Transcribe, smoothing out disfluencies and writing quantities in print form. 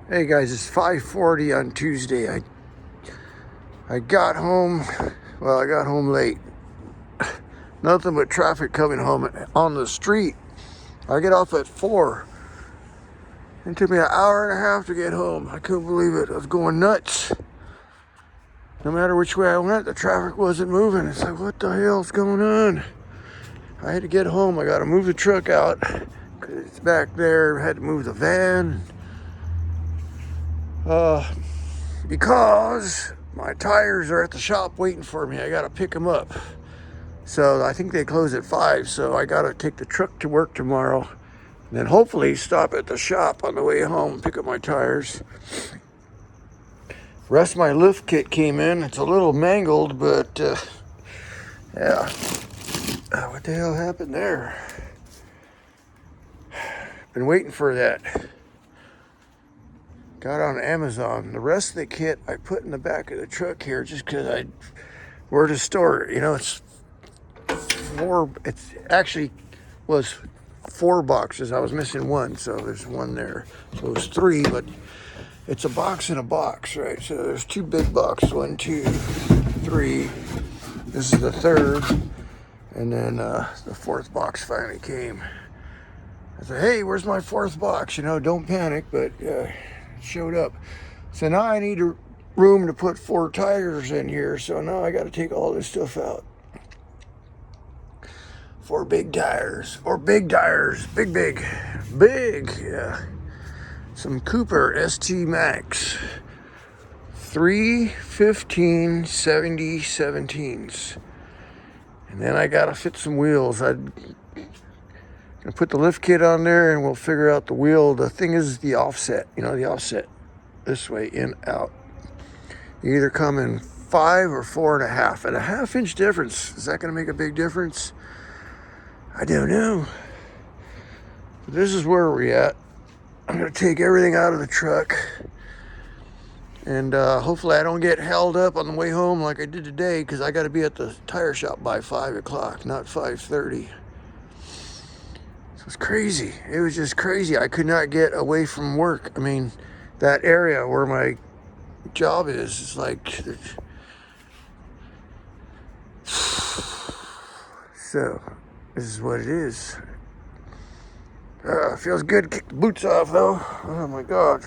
Hey guys, it's 5:40 on Tuesday. I got home, well, I got home late. Nothing but traffic coming home on the street. I get off at 4. It took me an hour and a half to get home. I couldn't believe it. I was going nuts. No matter which way I went, the traffic wasn't moving. It's like, what the hell's going on? I had to get home. I got to move the truck out because it's back there. I had to move the van. Because my tires are at the shop waiting for me. I got to pick them up. So I think they close at 5. So I got to take the truck to work tomorrow. And then hopefully stop at the shop on the way home and pick up my tires. Rest of my lift kit came in. It's a little mangled, but yeah. What the hell happened there? Been waiting for that. Got on Amazon. The rest of the kit I put in the back of the truck here just because where to store it. You know, it's actually was 4 boxes. I was missing one, so there's one there. So it was 3, but it's a box in a box, right? So there's 2 big boxes, 1, 2, 3. This is the 3rd, and then the 4th box finally came. I said, hey, where's my 4th box? You know, don't panic, but it showed up. So now I need room to put 4 tires in here, so now I got to take all this stuff out. 4 big tires, big, yeah. Some Cooper ST Max, 315 70 17s. And then I gotta fit some wheels. I'm gonna put the lift kit on there and we'll figure out the wheel. The thing is the offset, you know, the offset this way, in, out. You either come in 5 or 4.5, and a ½ inch difference. Is that gonna make a big difference? I don't know. This is where we're at. I'm gonna take everything out of the truck, and hopefully I don't get held up on the way home like I did today, because I got to be at the tire shop by 5 o'clock, not 5:30. So it's crazy. It was just crazy. I could not get away from work. I mean, that area where my job is like. So this is what it is. Feels good to kick the boots off though. Oh my God.